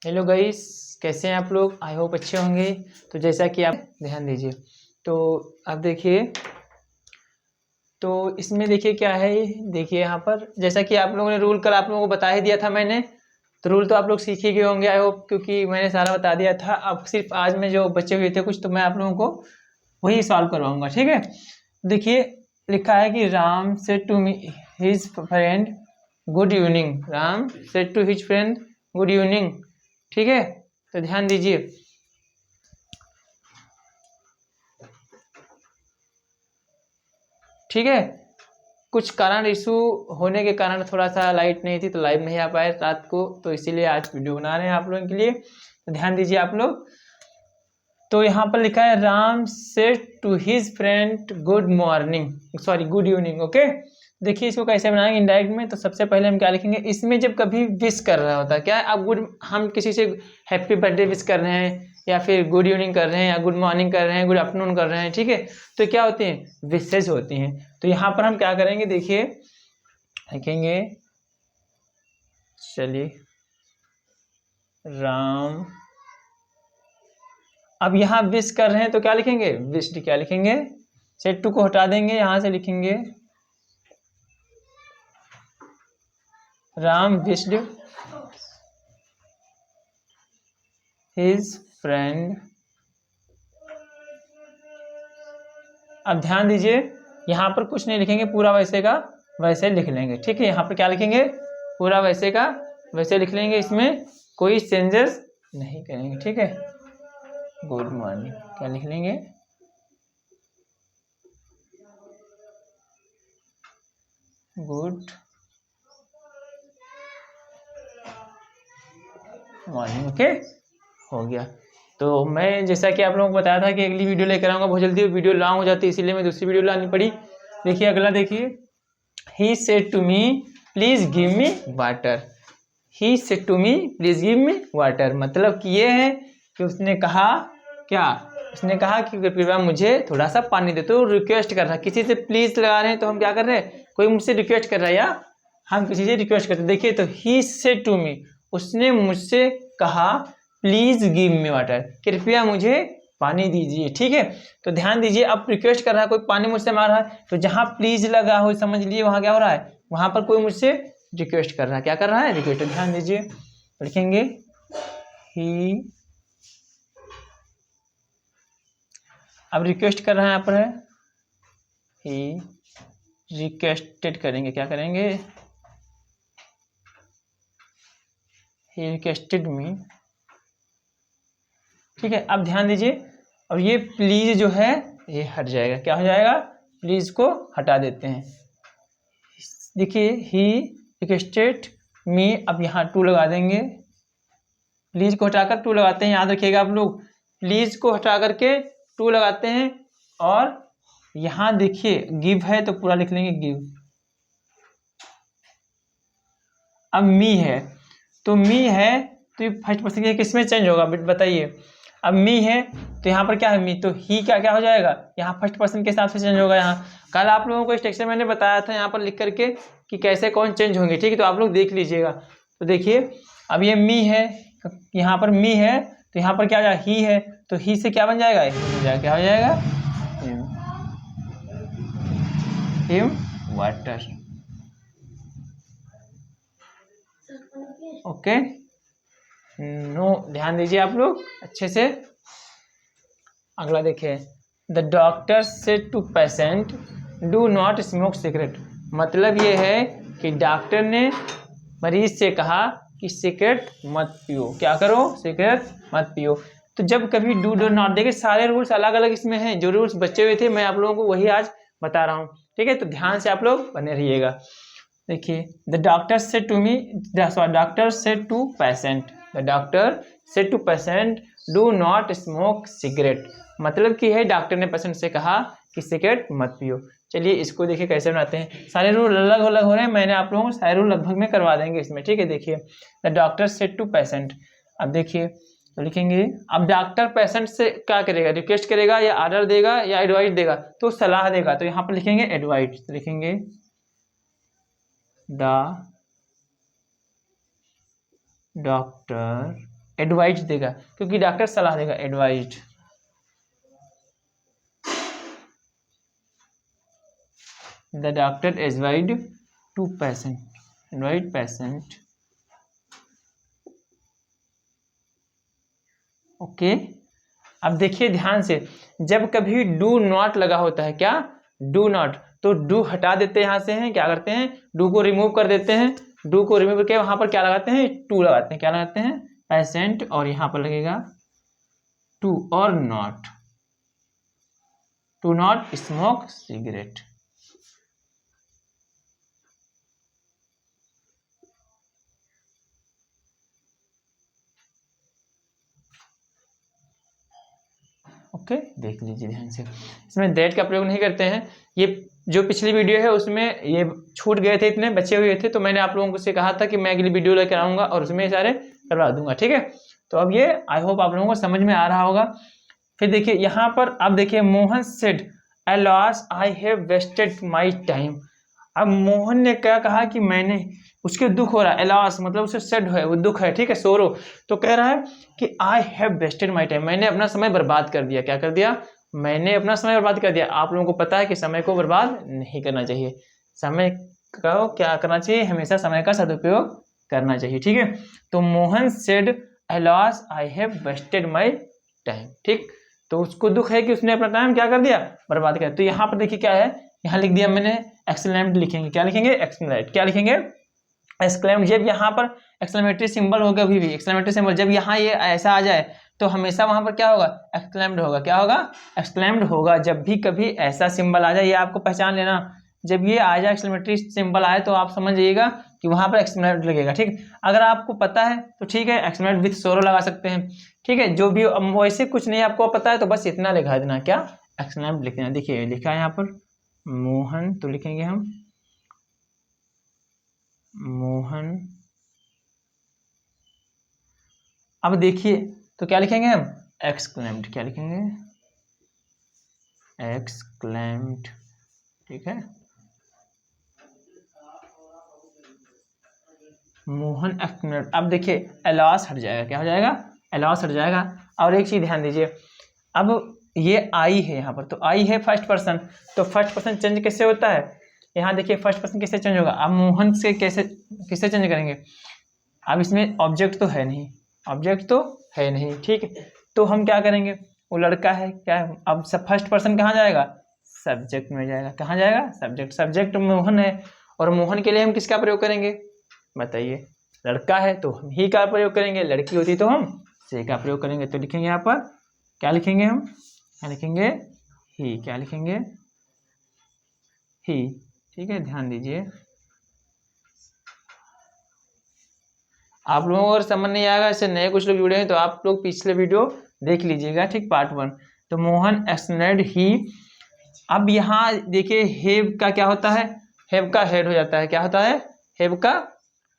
Hello guys, कैसे हैं आप लोग। आई होप अच्छे होंगे। तो जैसा कि आप ध्यान दीजिए, तो आप देखिए, तो इसमें देखिए क्या है। देखिए यहाँ पर जैसा कि आप लोगों ने रूल कल आप लोगों को बता ही दिया था मैंने, तो रूल तो आप लोग सीख ही गए होंगे आई होप, क्योंकि मैंने सारा बता दिया था। अब सिर्फ आज में जो बचे हुए थे कुछ, तो मैं आप लोगों को वही सॉल्व करवाऊंगा, ठीक है। देखिए लिखा है कि Ram said to me his friend good evening. Ram said to his friend good evening, ठीक है। तो ध्यान दीजिए, ठीक है। कुछ कारण इशू होने के कारण थोड़ा सा लाइट नहीं थी, तो लाइव नहीं आ पाए रात को, तो इसीलिए आज वीडियो बना रहे हैं आप लोगों के लिए। तो ध्यान दीजिए आप लोग। तो यहाँ पर लिखा है Ram said to his friend good morning, sorry good evening, okay. देखिए इसको कैसे बनाएंगे इनडायरेक्ट में। तो सबसे पहले हम क्या लिखेंगे, इसमें जब कभी विश कर रहा होता है, क्या है, आप गुड, हम किसी से हैप्पी बर्थडे विश कर रहे हैं, या फिर गुड इवनिंग कर रहे हैं, या गुड मॉर्निंग कर रहे हैं, गुड आफ्टरनून कर रहे हैं, ठीक है। तो क्या होती हैं, विशेज होती हैं। तो यहाँ पर हम क्या करेंगे, देखिए लिखेंगे, चलिए राम, अब यहाँ विश कर रहे हैं तो क्या लिखेंगे, विश्ड, क्या लिखेंगे, सेड टू को हटा देंगे, यहां से लिखेंगे राम विश्ड हिज फ्रेंड। अब ध्यान दीजिए, यहाँ पर कुछ नहीं लिखेंगे, पूरा वैसे का वैसे लिख लेंगे, ठीक है। यहाँ पर क्या लिखेंगे, पूरा वैसे का वैसे लिख लेंगे, इसमें कोई चेंजेस नहीं करेंगे, ठीक है। गुड मॉर्निंग क्या लिख लेंगे, गुड मॉर्निंग, ओके, हो गया। तो मैं जैसा कि आप लोगों को बताया था कि अगली वीडियो लेकर आऊँगा, बहुत जल्दी वीडियो लॉन्ग हो जाती है, इसीलिए मैं दूसरी वीडियो लानी पड़ी। देखिए अगला, देखिए he said to me please give me water. He said to me please give me water, मतलब कि ये है कि उसने कहा, क्या उसने कहा कि कृपया मुझे थोड़ा सा पानी दे। तो रिक्वेस्ट कर रहा है, किसी से प्लीज लगा रहे हैं, तो हम क्या कर रहे हैं, कोई मुझसे रिक्वेस्ट कर रहा है, या हम किसी से रिक्वेस्ट करते हैं। देखिए तो ही सेड टू मी, उसने मुझसे कहा प्लीज गिव मी वाटर, कृपया मुझे पानी दीजिए, ठीक है। तो ध्यान दीजिए, अब रिक्वेस्ट कर रहा है, कोई पानी मुझसे मांग रहा है, तो जहां प्लीज लगा हो समझ लिए वहां क्या हो रहा है, वहां पर कोई मुझसे रिक्वेस्ट कर रहा है, क्या कर रहा है, रिक्वेस्ट। तो ध्यान दीजिए, लिखेंगे ही, अब रिक्वेस्ट कर रहा है यहाँ पर है, ही रिक्वेस्टेड करेंगे, क्या करेंगे, ही रिक्वेस्टेड मी, ठीक है। अब ध्यान दीजिए, और ये प्लीज जो है ये हट जाएगा, क्या हो जाएगा, प्लीज को हटा देते हैं। देखिए ही रिक्वेस्टेड मी, अब यहाँ टू लगा देंगे, प्लीज को हटाकर टू लगाते हैं, याद रखिएगा आप लोग, प्लीज को हटा करके टू लगाते हैं। और यहाँ देखिए गिव है तो पूरा लिख लेंगे गिव। अब मी है, तो मी है तो ये फर्स्ट पर्सन किस में चेंज होगा बताइए। अब मी है तो यहाँ पर क्या है, मी, तो ही क्या क्या हो जाएगा, यहाँ फर्स्ट पर्सन के हिसाब से चेंज होगा। यहाँ कल आप लोगों को स्ट्रक्चर मैंने बताया था यहाँ पर लिख करके कि कैसे कौन चेंज होंगे, ठीक है। तो आप लोग देख लीजिएगा। तो देखिए अब ये मी है, यहाँ पर मी है, तो यहाँ पर क्या हो जाएगा, ही है, तो ही से क्या बन जाएगा, ही जाएगा, क्या हो जाएगा, हिम वाटर, ओके। नो, ध्यान दीजिए आप लोग अच्छे से। अगला देखिए, the doctor said to patient do not smoke cigarette, मतलब ये है कि डॉक्टर ने मरीज से कहा कि सिगरेट मत पियो, क्या करो, सिगरेट मत पियो। तो जब कभी डू डू नॉट, देखिए सारे रूल्स अलग अलग इसमें हैं, जो रूल्स बचे हुए थे मैं आप लोगों को वही आज बता रहा हूँ, ठीक है। तो ध्यान से आप लोग बने रहिएगा। देखिए the doctor said to me, doctor said to patient, the doctor said to patient do not smoke cigarette, मतलब कि है डॉक्टर ने पेशेंट से कहा कि सिगरेट मत पियो। चलिए इसको देखिए कैसे बनाते हैं, सारे रूल अलग अलग हो रहे हैं, मैंने आप लोगों को सारे रूल लगभग में करवा देंगे इसमें, ठीक है। देखिए the doctor said to patient, अब देखिए तो लिखेंगे, अब डॉक्टर पेशेंट से क्या करेगा, रिक्वेस्ट करेगा या ऑर्डर देगा या एडवाइस देगा, तो सलाह देगा, तो यहाँ पर लिखेंगे एडवाइस, तो लिखेंगे द डॉक्टर एडवाइज देगा, क्योंकि डॉक्टर सलाह देगा, advised. The doctor advised to patient, advise patient. Okay, अब देखिए ध्यान से, जब कभी डू नॉट लगा होता है, क्या डू नॉट, तो डू हटा देते हैं, यहाँ से हैं क्या करते हैं, डू को रिमूव कर देते हैं, डू को रिमूव करके वहां पर क्या लगाते हैं, टू लगाते हैं, क्या लगाते हैं, पेशेंट, और यहाँ पर लगेगा टू और not, to not smoke cigarette. Okay, देख लीजिए ध्यान से, इसमें दैट का प्रयोग नहीं करते हैं। ये जो पिछली वीडियो है उसमें ये छूट गए थे, इतने बचे हुए थे, तो मैंने आप लोगों से कहा था कि मैं अगली वीडियो लेकर आऊंगा और उसमें सारे करवा दूंगा, ठीक है। तो अब ये आई होप आप लोगों को समझ में आ रहा होगा। फिर देखिए यहाँ पर, अब देखिए Mohan said alas I have wasted my time. अब मोहन ने क्या कहा कि मैंने, उसके दुख हो रहा है, एलास मतलब उसे सेड है, वो दुख है, ठीक है, सोरो, तो कह रहा है कि I have wasted my time, मैंने अपना समय बर्बाद कर दिया। क्या कर दिया, मैंने अपना समय बर्बाद कर दिया। आप लोगों को पता है कि समय को बर्बाद नहीं करना चाहिए, समय को क्या करना चाहिए, हमेशा समय का सदुपयोग करना चाहिए, ठीक है। तो Mohan said alas I have wasted my time, ठीक, तो उसको दुख है कि उसने अपना टाइम क्या कर दिया, बर्बाद कर। तो यहाँ पर देखिए क्या है, यहाँ लिख दिया मैंने एक्सक्लेम्ड लिखेंगे, क्या लिखेंगे, एक्सक्लेम्ड, क्या लिखेंगे, एक्सक्लेम्ड। जब यहाँ पर एक्सक्लेमेटरी सिंबल होगा, भी एक्सक्लेमेटरी सिंबल, जब यहाँ ये ऐसा आ जाए तो हमेशा वहां पर क्या होगा, एक्सक्लेम्ड होगा, क्या होगा, एक्सक्लेम्ड होगा। जब भी कभी ऐसा सिंबल आ जाए, ये आपको पहचान लेना, जब ये आ जाए एक्सक्लेमेटरी सिंबल आए तो आप समझ जाइएगा कि वहां पर एक्सक्लेम्ड लगेगा, ठीक। अगर आपको पता है तो ठीक है, एक्सक्लेम्ड विथ सोरो लगा सकते हैं, ठीक है। जो भी वैसे कुछ नहीं आपको पता है तो बस इतना लिखा देना, क्या, एक्सक्लेम्ड लिख देना। देखिए लिखा है यहाँ पर मोहन, तो लिखेंगे हम मोहन। अब देखिए तो क्या लिखेंगे हम, एक्सक्लेम्ड, क्या लिखेंगे, एक्सक्लेम्ड, ठीक है, मोहन एक्सक्लेम्ड। अब देखिए एलास हट जाएगा, क्या हो जाएगा, एलास हट जाएगा। और एक चीज ध्यान दीजिए, अब ये आई है यहाँ पर, तो आई है फर्स्ट पर्सन, तो फर्स्ट पर्सन चेंज कैसे होता है, यहाँ देखिए फर्स्ट पर्सन कैसे चेंज होगा। अब मोहन से कैसे किससे चेंज करेंगे, अब इसमें ऑब्जेक्ट तो है नहीं, ऑब्जेक्ट तो है नहीं, ठीक है, तो हम क्या करेंगे, वो लड़का है क्या है, अब सब फर्स्ट पर्सन कहाँ जाएगा, सब्जेक्ट में जाएगा, कहाँ जाएगा, सब्जेक्ट, सब्जेक्ट मोहन है, और मोहन के लिए हम किसका प्रयोग करेंगे, बताइए, लड़का है तो हम ही का प्रयोग करेंगे, लड़की होती तो हम से का प्रयोग करेंगे। तो लिखेंगे यहाँ पर, क्या लिखेंगे हम, क्या लिखेंगे, ही, क्या लिखेंगे, ही, ठीक है। ध्यान दीजिए, आप लोगों को अगर समझ नहीं आएगा, ऐसे नए कुछ लोग जुड़े हैं तो आप लोग पिछले वीडियो देख लीजिएगा, ठीक, पार्ट 1। तो मोहन एक्सक्लेम्ड ही। अब यहाँ देखिए हैव का क्या होता है, हैव का हेड हो जाता है, क्या होता है, हैव का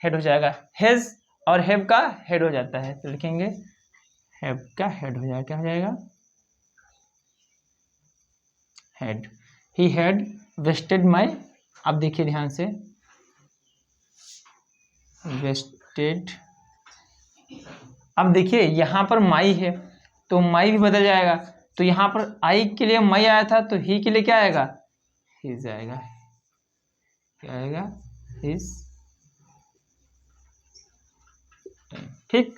हेड हो जाएगा, हैज और हैव का हेड हो जाता है, तो लिखेंगे हैव का हेड हो जाएगा, क्या हो जाएगा, had, he had wasted my. अब देखिए ध्यान से, वेस्टेड, अब देखिए यहाँ पर माई है तो माई भी बदल जाएगा, तो यहाँ पर आई के लिए माई आया था तो ही के लिए क्या आएगा, हिज आएगा, क्या आएगा, हिज, ठीक।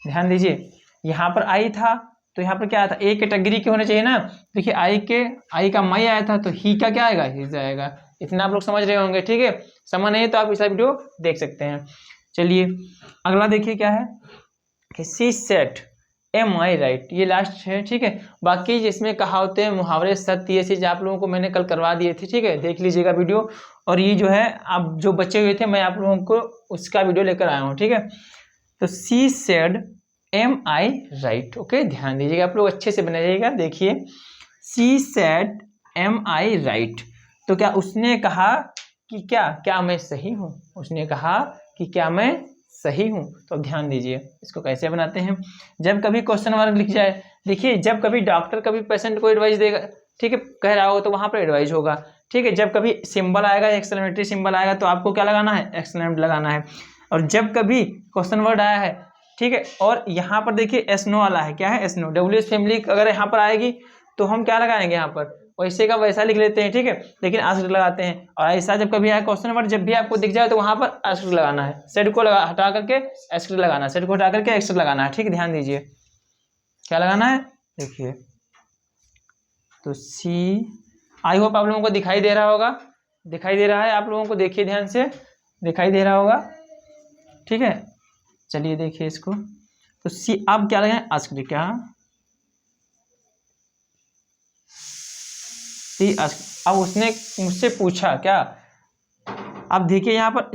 ध्यान दीजिए, यहाँ पर आई था तो यहाँ पर क्या आया था, ए कैटेगरी के होने चाहिए ना, देखिए आई का माई आया था तो ही का क्या आएगा, हिज आएगा। इतना आप लोग समझ रहे होंगे, ठीक है, समझ नहीं तो आप पिछला वीडियो देख सकते हैं। चलिए अगला देखिए क्या है, कि सी सेट एम आई राइट, ये लास्ट है, ठीक है। बाकी जिसमें कहावतें, मुहावरे, सत्य, ये चीज़ आप लोगों को मैंने कल करवा दिए थे, ठीक है, देख लीजिएगा वीडियो। और ये जो है अब जो बचे हुए थे मैं आप लोगों को उसका वीडियो लेकर आया हूँ, ठीक है। तो she said am I right, okay, ध्यान दीजिएगा आप लोग अच्छे से बनाइएगा। देखिए she said am I right, तो क्या उसने कहा कि क्या मैं सही हूँ, उसने कहा कि क्या मैं सही हूँ। तो ध्यान दीजिए इसको कैसे बनाते हैं, जब कभी क्वेश्चन मार्क लिख जाए, देखिए जब कभी डॉक्टर कभी पेशेंट को एडवाइस देगा, ठीक है, कह रहा हो तो वहां पर एडवाइस होगा, ठीक है। जब कभी सिंबल आएगा, एक्सक्लेमेटरी सिंबल आएगा तो आपको क्या लगाना है, एक्सक्लेम्ड लगाना है। और जब कभी क्वेश्चन वर्ड आया है, ठीक है। और यहाँ पर देखिए एस नो वाला है, क्या है एस नो, डब्ल्यू फैमिली अगर यहाँ पर आएगी तो हम क्या लगाएंगे यहाँ पर वैसे का वैसा लिख लेते हैं, ठीक है, लेकिन आस्क लगाते हैं। और ऐसा जब कभी आए क्वेश्चन नंबर जब भी आपको दिख जाए तो वहाँ पर आस्क लगाना है, सेट को हटा करके आस्क लगाना है, सेट को हटा करके आस्क लगाना है, ठीक है, ध्यान दीजिए क्या लगाना है। देखिए तो सी, आई होप आप लोगों को दिखाई दे रहा होगा, दिखाई दे रहा है आप लोगों को, देखिए ध्यान से दिखाई दे रहा होगा, ठीक है। चलिए देखिए इसको, तो सी अब क्या लगाएं, आस्क, क्या सी आस्क। अब उसने मुझसे पूछा क्या, अब देखिए यहाँ पर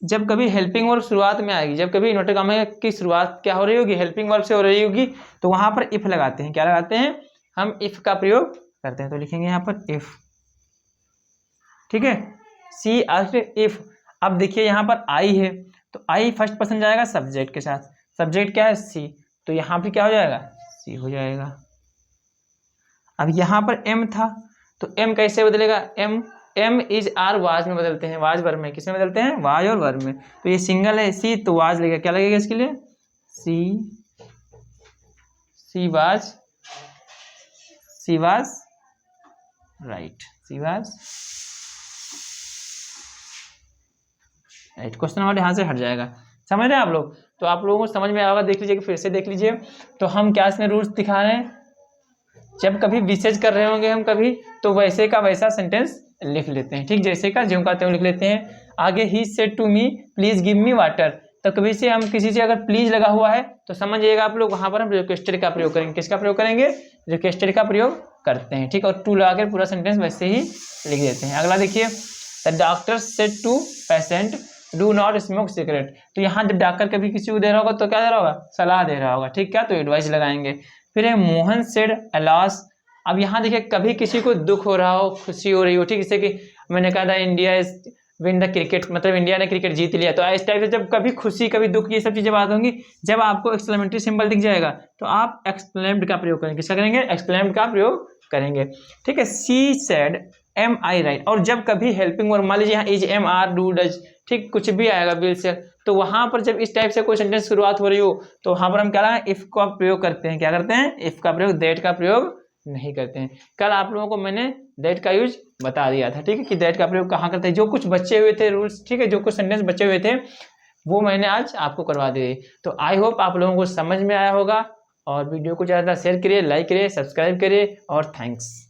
जब कभी हेल्पिंग वर्ब शुरुआत में आएगी, जब कभी इन्वर्टेड कॉमा की शुरुआत क्या हो रही होगी, हेल्पिंग वर्ब से हो रही होगी, तो वहां पर इफ लगाते हैं, क्या लगाते हैं, हम इफ का प्रयोग करते हैं। तो लिखेंगे यहाँ पर इफ, ठीक है, सी आस्क्ड इफ। अब देखिए यहाँ पर आई है तो आई फर्स्ट पर्सन जाएगा सब्जेक्ट के साथ, सब्जेक्ट क्या है सी, तो यहाँ पर क्या हो जाएगा सी हो जाएगा। अब यहाँ पर एम था तो एम कैसे बदलेगा, एम इज आर वाज में बदलते हैं, वाज वर्ब में, किसमें बदलते हैं, वाज और वर्ब में। तो ये सिंगल है सी तो वाज लगेगा, क्या लगेगा इसके लिए, she was right, she was right. Question number यहाँ से हट जाएगा, समझ रहे हैं आप लोग। तो आप लोगों को समझ में आएगा, देख लीजिए फिर से देख लीजिए। तो हम क्या इसमें रूल्स दिखा रहे हैं, जब कभी विसेज कर रहे होंगे हम कभी, तो वैसे का वैसा सेंटेंस लिख लेते हैं, ठीक, जैसे का ज्यों का त्यों लिख लेते हैं। आगे he said to me please give me water, तो कभी से हम किसी से अगर प्लीज लगा हुआ है तो समझिएगा आप लोग वहां पर हम रिक्वेस्टेड का प्रयोग करेंगे, किसका प्रयोग करेंगे, रिक्वेस्टेड का प्रयोग करते हैं, ठीक। और टू लगाकर पूरा सेंटेंस वैसे ही लिख देते हैं। अगला देखिए, the doctor said to patient do not smoke cigarette. तो यहाँ जब डॉक्टर कभी किसी को दे रहा होगा तो क्या दे रहा होगा, सलाह दे रहा होगा, ठीक, क्या, तो एडवाइस लगाएंगे। फिर है मोहन सेड अलास। अब यहाँ देखिए कभी किसी को दुख हो रहा हो, खुशी हो रही हो, ठीक, जैसे कि मैंने कहा था India is win the cricket, मतलब इंडिया ने क्रिकेट जीत लिया, तो इस टाइप से जब कभी खुशी कभी दुख ये सब चीजें बात होंगी, जब आपको एक्सक्लेमेटरी सिंबल दिख जाएगा तो आप एक्सक्लेम्ड का प्रयोग करेंगे, किसका करेंगे, एक्सक्लेम्ड का प्रयोग करेंगे, ठीक है। She said am I right. और जब कभी हेल्पिंग वर्ब, मान लीजिए यहाँ is am are do does, ठीक, कुछ भी आएगा बिल से, तो वहां पर जब इस टाइप से कोई सेंटेंस शुरुआत हो रही हो तो वहां पर हम क्या इफ का प्रयोग करते हैं, क्या करते हैं, इफ का प्रयोग, दैट का प्रयोग नहीं करते हैं। कल आप लोगों को मैंने दैट का यूज बता दिया था, ठीक है, कि दैट का प्रयोग कहाँ करते हैं, जो कुछ बचे हुए थे रूल्स, ठीक है, जो कुछ सेंटेंस बचे हुए थे वो मैंने आज आपको करवा दिए। तो आई होप आप लोगों को समझ में आया होगा, और वीडियो को ज़्यादा शेयर करिए, लाइक करिए, सब्सक्राइब करिए, और थैंक्स।